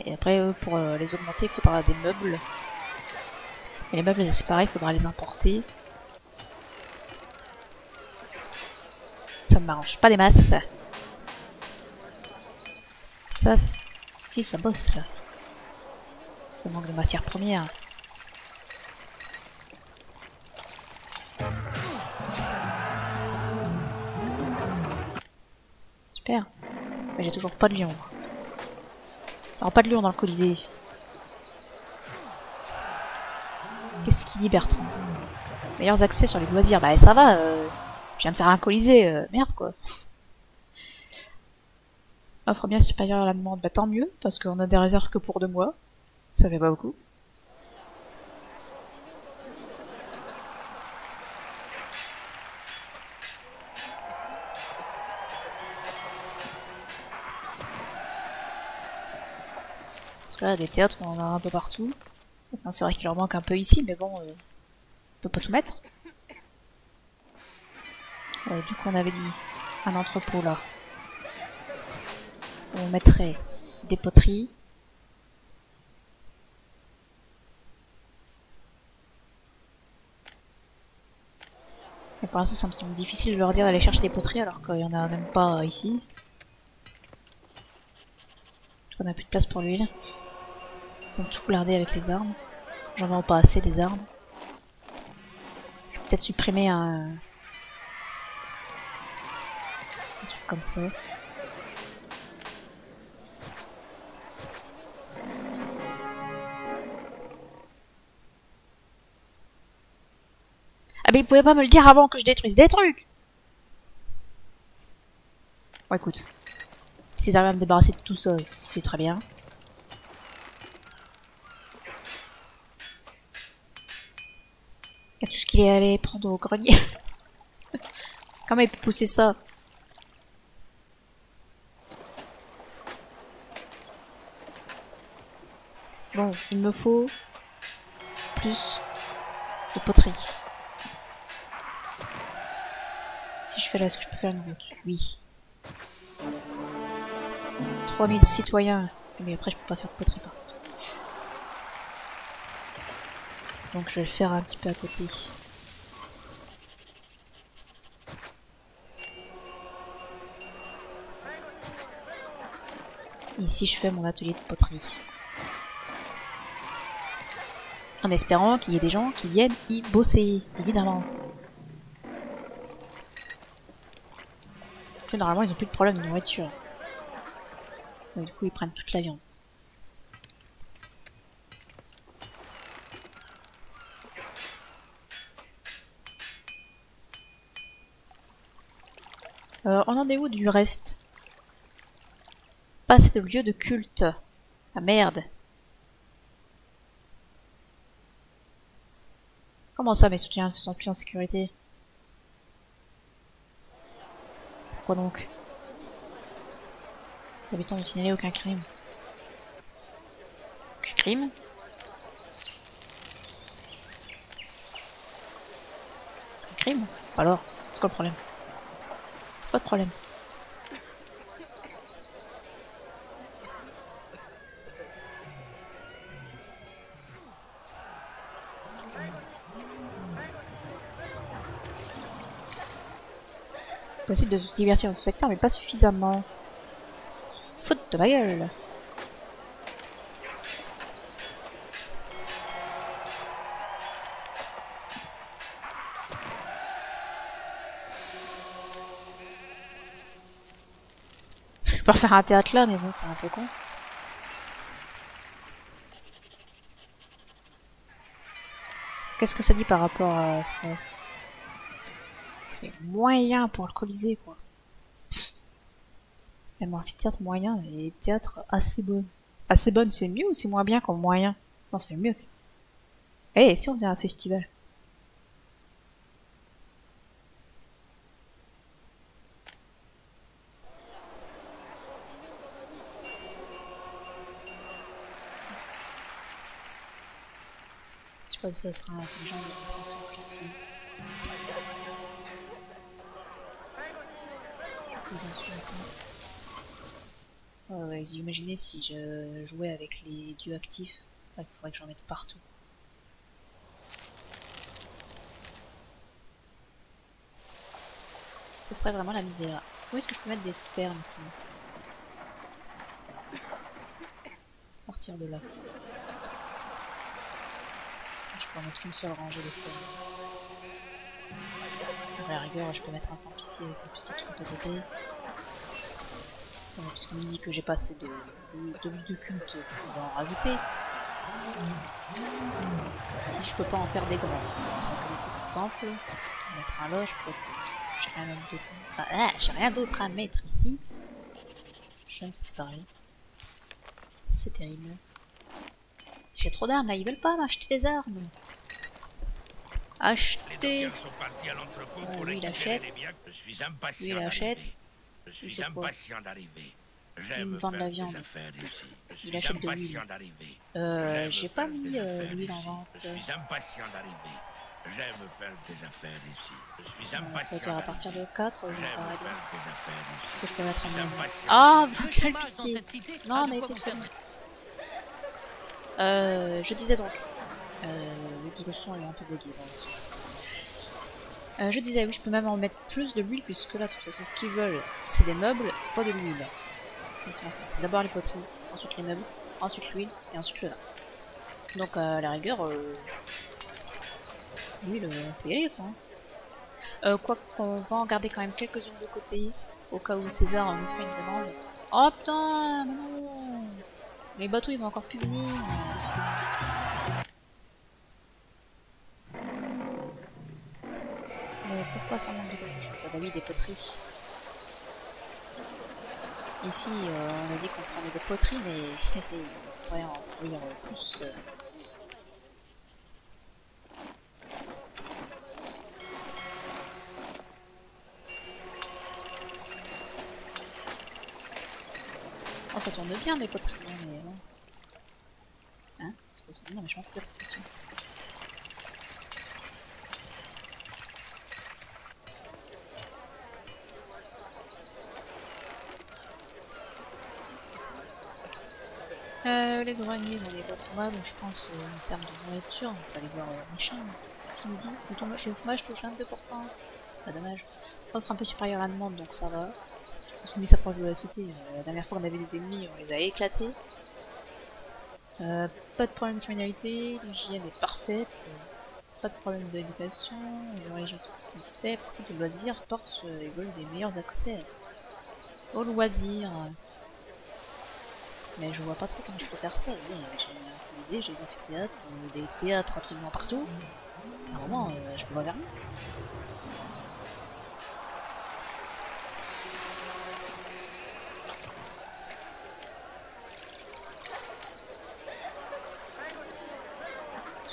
Et après, pour les augmenter, il faudra des meubles. Et les meubles, c'est pareil, il faudra les importer. Ça ne m'arrange pas des masses. Ça, si, ça bosse là. Ça manque de matières premières. Super. Mais j'ai toujours pas de lion. Alors pas de lion dans le Colisée. Qu'est-ce qu'il dit Bertrand? Meilleurs accès sur les loisirs. Bah ça va, je viens de faire un Colisée, merde quoi. Offre bien supérieure à la demande, bah tant mieux, parce qu'on a des réserves que pour 2 mois. Ça fait pas beaucoup. Parce que là, des théâtres, on en a un peu partout. C'est vrai qu'il leur manque un peu ici, mais bon, on peut pas tout mettre. Du coup, on avait dit un entrepôt là. On mettrait des poteries. Mais pour l'instant, ça me semble difficile de leur dire d'aller chercher des poteries alors qu'il y en a même pas ici. On a plus de place pour l'huile. Ils ont tout blindé avec les armes. J'en vends pas assez des armes. Je vais peut-être supprimer un truc comme ça. Ah mais ils pouvaient pas me le dire avant que je détruise des trucs. Bon écoute, s'ils arrivent à me débarrasser de tout ça, c'est très bien. Il y a tout ce qu'il est allé prendre au grenier. Comment il peut pousser ça? Bon, il me faut plus de poterie. Si je fais là, est-ce que je peux faire une route? Oui. 3000 citoyens. Mais après, je peux pas faire de poterie par contre. Donc je vais le faire un petit peu à côté. Et ici je fais mon atelier de poterie. En espérant qu'il y ait des gens qui viennent y bosser, évidemment. Parce que normalement ils ont plus de problème de nourriture. Donc, du coup ils prennent toute la viande. On en est où du reste? Pas assez de lieu de culte. Ah merde. Comment ça mes soutiens ne se sentent plus en sécurité? Pourquoi donc? Les habitants n'ont signalé aucun crime. Aucun crime? Aucun crime? Alors, c'est quoi le problème? Pas de problème. Possible de se divertir dans ce secteur, mais pas suffisamment. Faute de ma gueule. Je peux refaire un théâtre là, mais bon, c'est un peu con. Qu'est-ce que ça dit par rapport à ça? Les moyens pour le Colisée, quoi. Même amphithéâtre moyen et théâtre assez bonne. Assez bonne, c'est mieux ou c'est moins bien qu'en moyen? Non, c'est mieux. Eh, si on faisait un festival? Je sais pas si ça sera intelligent de mettre un temple ici. Du coup, j'en suis atteint. Ouais, vous imaginez si je jouais avec les dieux actifs. Il faudrait que j'en mette partout. Ce serait vraiment la misère. Où est-ce que je peux mettre des fermes ici? À partir de là. Je peux en mettre qu'une seule rangée de fermes. À la rigueur, je peux mettre un temple ici avec une petite route à côté. Puisqu'on me dit que j'ai pas assez de culte, on va en rajouter. Si je peux pas en faire des grands, ce sera que des petits temples. Mettre un loge, j'ai rien d'autre à mettre ici. Je ne sais plus parler. C'est terrible. J'ai trop d'armes là, ils veulent pas m'acheter des armes. Acheter. Lui il achète. Lui il achète. Je suis impatient d'arriver. Il me vend de la viande. Il achète de l'huile. J'ai pas mis l'huile en vente. Je suis impatient d'arriver. J'aime faire des affaires ici. Je suis impatient d'arriver. À partir de 4, je vais pas régler. des affaires ici. Que je peux mettre en main. Ah, quelle pitié. Non, mais tais-toi. Je disais donc. Le son est un peu bugué dans ce jeu. Je disais, oui, je peux même en mettre plus de l'huile, puisque là, de toute façon, ce qu'ils veulent, c'est des meubles, c'est pas de l'huile. C'est d'abord les poteries, ensuite les meubles, ensuite l'huile, et ensuite le vin. Donc, à la rigueur, l'huile, on peut y aller, quoi. Quoi qu'on va en garder quand même quelques-unes de côté, au cas où César nous fait une demande. Oh putain, mais non! Les bateaux, ils vont encore plus venir. Pourquoi ça manque de quelque chose? Ah bah oui, des poteries. Ici, on a dit qu'on prenait des poteries, mais il faudrait en produire plus. Oh, ça tourne bien, mes poteries, mais bon. Hein? C'est pas ça. Non, mais je m'en fous de la protection. Les greniers, on est pas trop mal, je pense, en termes de nourriture. On peut aller voir machin. Qu'est-ce qu'il me dit? Le chômage touche 22%. Pas dommage. Offre un peu supérieure à la demande, donc ça va. Les ennemis s'approchent de la cité. La dernière fois qu'on avait des ennemis, on les a éclatés. Pas de problème de criminalité, l'hygiène est parfaite. Pas de problème d'éducation, les religions sont satisfaits. Par contre, les loisirs portent et veulent des meilleurs accès. Aux loisirs. Mais je vois pas trop comment je peux faire ça. Oui, j'ai un musée, j'ai des amphithéâtres, des théâtres absolument partout. Apparemment, je peux pas faire mieux.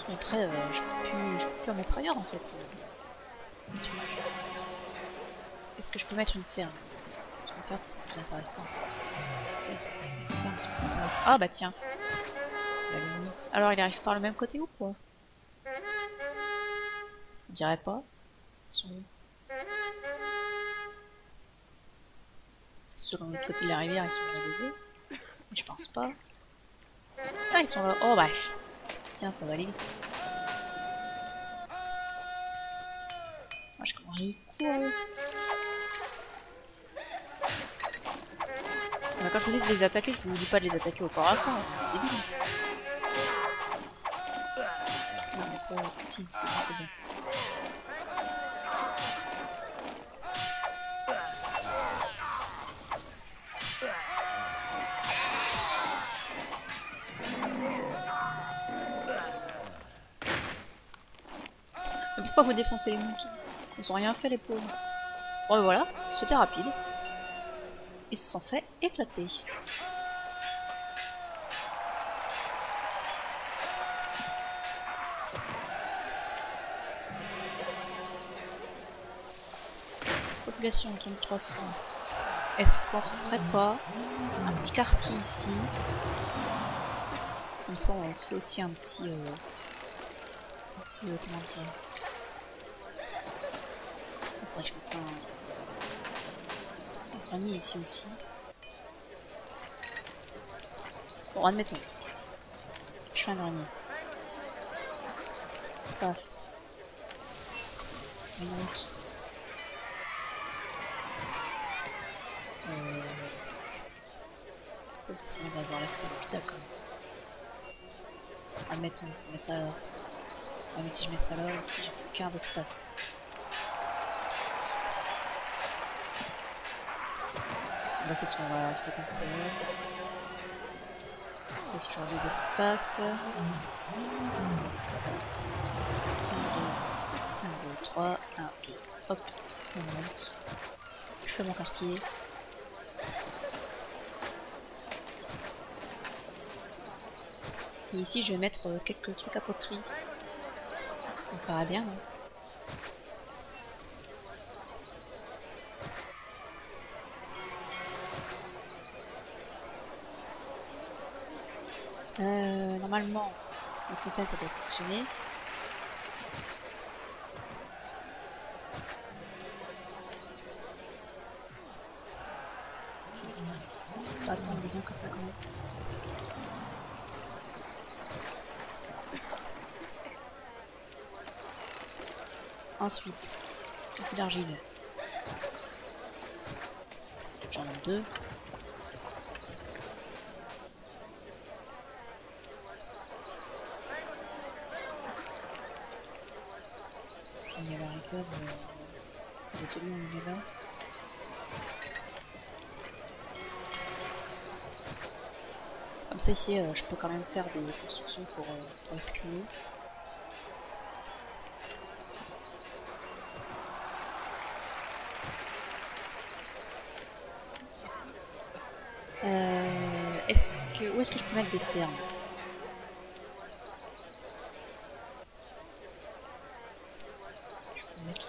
Mais après, je peux plus en mettre ailleurs en fait. Est-ce que je peux mettre une ferme ici? Une ferme, c'est plus intéressant. Une ferme, c'est plus intéressant. Ah bah tiens. Alors, il arrive par le même côté ou quoi? On dirait pas. Ils sont où? Selon l'autre côté de la rivière, ils sont bien baisés. Mais je pense pas. Ah, ils sont là. Oh bref. Tiens, ça va aller vite. Ah, je comment il court. Quand je vous dis de les attaquer, je vous dis pas de les attaquer au corps à corps. C'est débile. Non, pas... Si, c'est bon, c'est bon. Mais pourquoi vous défoncez les moutons? Ils ont rien fait les pauvres. Bon et voilà, c'était rapide. Ils se sont fait éclater. Population 3300. Est-ce qu'on referait pas un petit quartier ici? Comme ça on se fait aussi un petit comment dire? Faudrait que je mette un grenier ici aussi. Bon, admettons. Je fais un grenier. Paf. Une route. C'est bien d'avoir l'accès à l'hôpital quand même. Admettons, on met ça là. Ouais, mais si je mets ça là aussi, j'ai plus qu'un d'espace. Là, c'est tout, on va rester comme ça. Ça, si je rajoute d'espace. 1, 2, 3, 1, 2. Hop, je me monte. Je fais mon quartier. Et ici, je vais mettre quelques trucs à poterie. Ça me paraît bien, non? Normalement, la fontaine, ça doit fonctionner. Pas tant de maisons que ça quand même. Ensuite, un peu d'argile. J'en ai 2. Puis il y a la rigueur, l'atelier on le met là. Comme ça ici, je peux quand même faire des constructions pour les piqueniers. Où est-ce que je peux mettre des termes?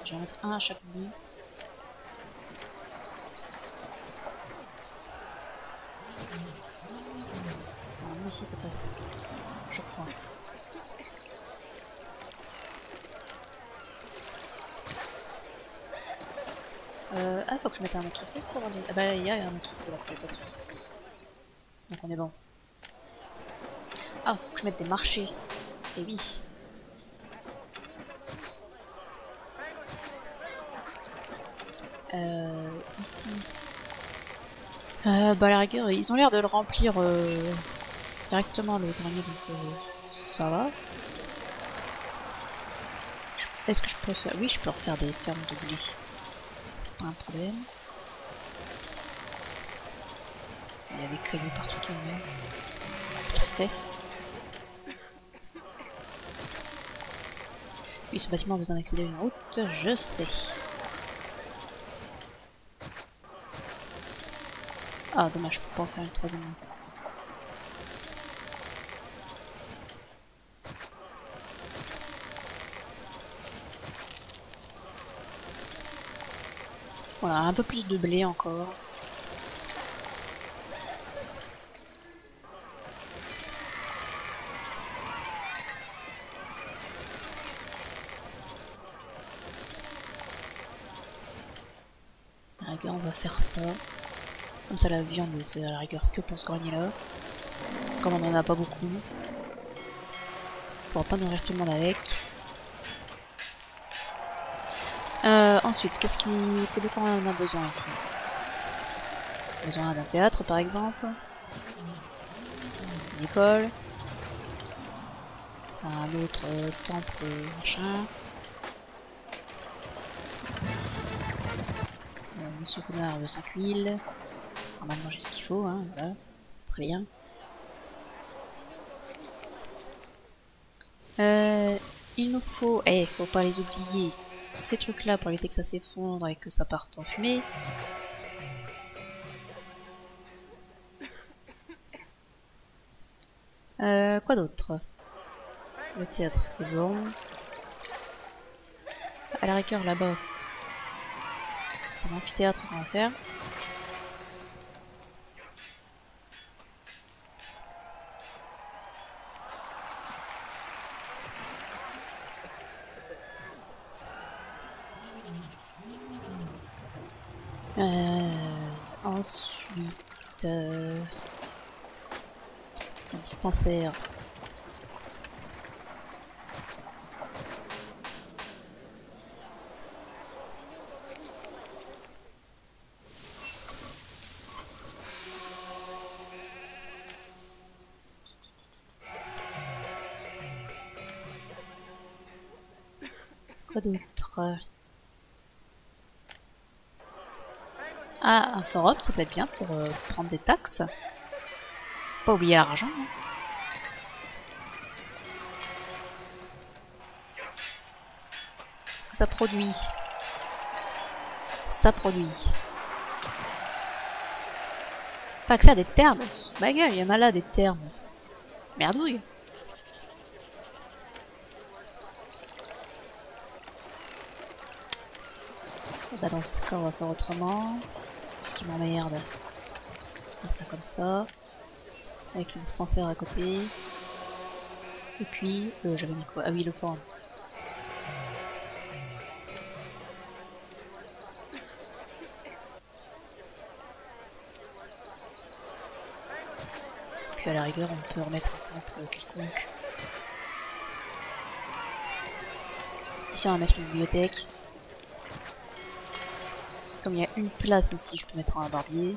Je vais en mettre un à chaque bout. Normalement ici ça passe. Je crois. Ah, faut que je mette un autre truc pour aller. Ah bah il y a un autre truc là pour les patrouilles. Donc on est bon. Ah, faut que je mette des marchés. Et oui. Ici. Bah à la rigueur, ils ont l'air de le remplir directement le grenier, donc ça va. Est-ce que je peux faire... Oui, je peux refaire des fermes de blé. C'est pas un problème. Il y a des cailloux partout quand même. Tristesse. Oui, ce bâtiment a besoin d'accéder à une route, je sais. Ah, dommage, je peux pas en faire une troisième. Voilà, un peu plus de blé encore. À la rigueur, on va faire ça. Comme ça, la viande, c'est à la rigueur ce que pour ce grenier-là. Comme on en a pas beaucoup, on pourra pas nourrir tout le monde avec. Ensuite, de quoi on a besoin ici? On a besoin d'un théâtre, par exemple. Une école. Un autre temple, machin. Monsieur Connard veut 5 huiles. Normalement j'ai ce qu'il faut, hein, voilà. Très bien. Il nous faut... faut pas les oublier. Ces trucs là pour éviter que ça s'effondre et que ça parte en fumée. Quoi d'autre? Le théâtre c'est bon. À la rigueur là-bas. C'est un amphithéâtre qu'on va faire. Ensuite, dispensaire. Quoi d'autre? Ah, un forum, ça peut être bien pour prendre des taxes. Pas oublier l'argent. Hein. Est-ce que ça produit? Ça produit. Pas accès à des termes. Ma gueule, il y en a là des termes. Merdouille. Bah dans ce cas, on va faire autrement. Ce qui m'emmerde. Faire ça comme ça. Avec le dispensaire à côté. Et puis, j'avais mis quoi? Ah oui, le forum. Puis à la rigueur, on peut remettre un temple quelconque. Ici, on va mettre une bibliothèque. Comme il y a une place ici, je peux mettre un barbier.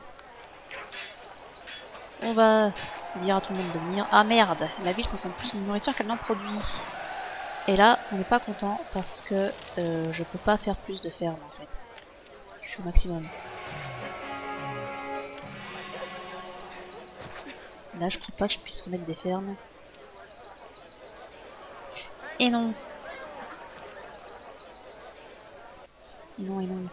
On va dire à tout le monde de venir. Ah merde, la ville consomme plus de nourriture qu'elle n'en produit. Et là, on n'est pas content parce que je peux pas faire plus de fermes en fait. Je suis au maximum. Là, je crois pas que je puisse remettre des fermes. Et non. Et non, et non.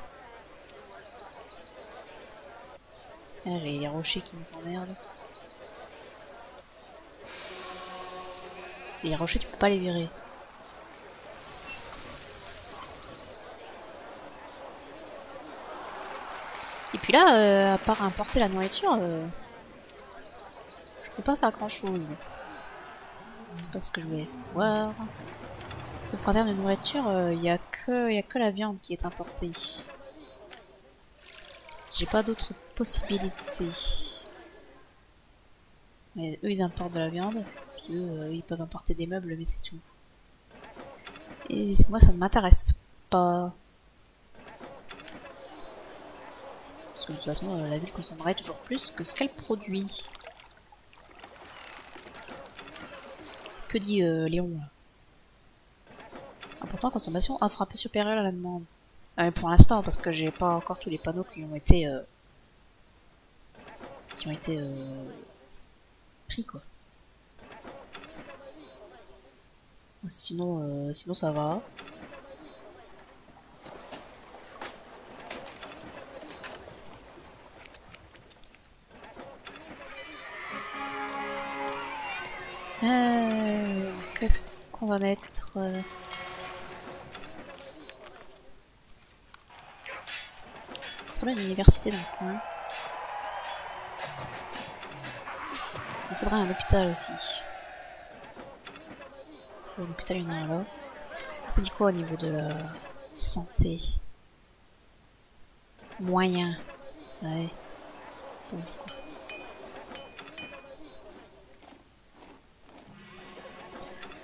Ah, j'ai les rochers qui nous emmerdent. Et les rochers, tu peux pas les virer. Et puis là, à part importer la nourriture, je peux pas faire grand chose. C'est pas ce que je voulais voir. Sauf qu'en termes de nourriture, il y a que la viande qui est importée. J'ai pas d'autres possibilités. Mais eux, ils importent de la viande. Puis eux, ils peuvent importer des meubles, mais c'est tout. Et moi, ça ne m'intéresse pas. Parce que de toute façon, la ville consommerait toujours plus que ce qu'elle produit. Que dit Léon là? Important, consommation offre un peu supérieure à la demande. Ah, mais pour l'instant, parce que j'ai pas encore tous les panneaux qui ont été pris quoi. Sinon, sinon ça va. Qu'est-ce qu'on va mettre Très bien, une université dans le coin. Il faudrait un hôpital aussi. L'hôpital, il y en a un là. Ça dit quoi au niveau de la santé? Moyen. Ouais. Pas ouf quoi.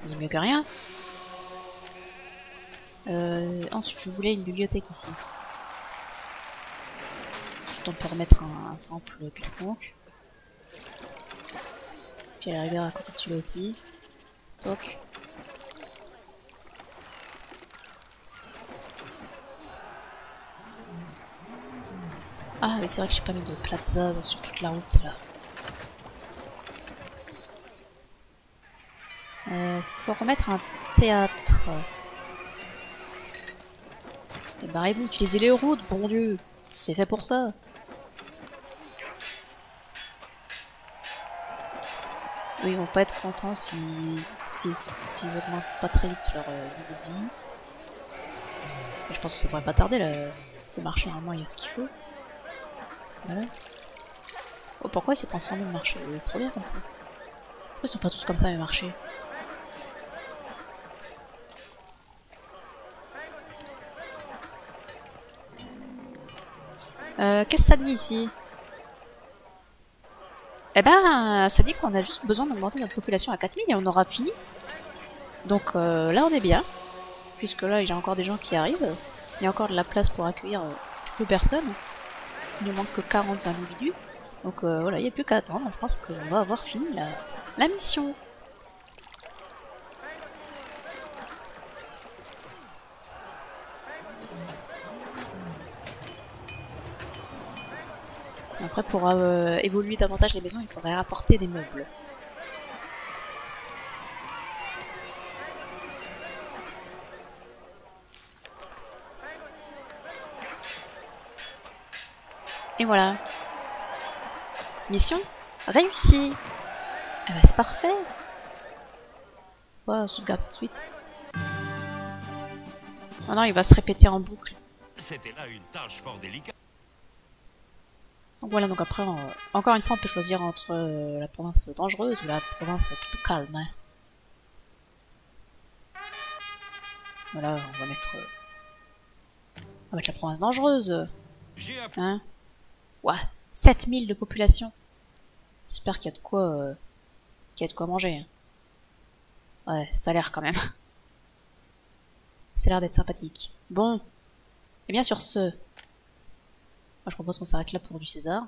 C'est mieux que rien. Ensuite, je voulais une bibliothèque ici. Ensuite, on peut remettre un temple quelconque. Puis à la rigueur à côté de celui-là aussi. Toc. Ah, mais c'est vrai que j'ai pas mis de plaza sur toute la route là. Faut remettre un théâtre. Et barrez-vous, utilisez les routes, bon Dieu. C'est fait pour ça. Eux, ils vont pas être contents s'ils augmentent pas très vite leur niveau de vie. Et je pense que ça devrait pas tarder là. Le marché, normalement, il y a ce qu'il faut. Voilà. Oh, pourquoi il s'est transformé le marché? Il est trop bien comme ça. Pourquoi ils sont pas tous comme ça, les marchés? Qu'est-ce que ça dit ici? Eh ben, ça dit qu'on a juste besoin d'augmenter notre population à 4000 et on aura fini. Donc là, on est bien. Puisque là, il y a encore des gens qui arrivent. Il y a encore de la place pour accueillir quelques personnes. Il ne manque que 40 individus. Donc voilà, il n'y a plus qu'à attendre. Je pense qu'on va avoir fini la mission. Après, pour évoluer davantage les maisons, il faudrait apporter des meubles. Et voilà. Mission réussie. Ah bah c'est parfait. Ouais, on sauvegarde tout de suite. Maintenant, il va se répéter en boucle. C'était là une tâche fort délicate. Donc voilà, donc après, encore une fois, on peut choisir entre la province dangereuse ou la province plutôt calme. Hein. Voilà, on va mettre la province dangereuse. Hein? Ouais, 7000 de population. J'espère qu'il y a de quoi manger. Hein. Ouais, ça a l'air quand même. Ça a l'air d'être sympathique. Bon, et bien sur ce, moi je propose qu'on s'arrête là pour du César.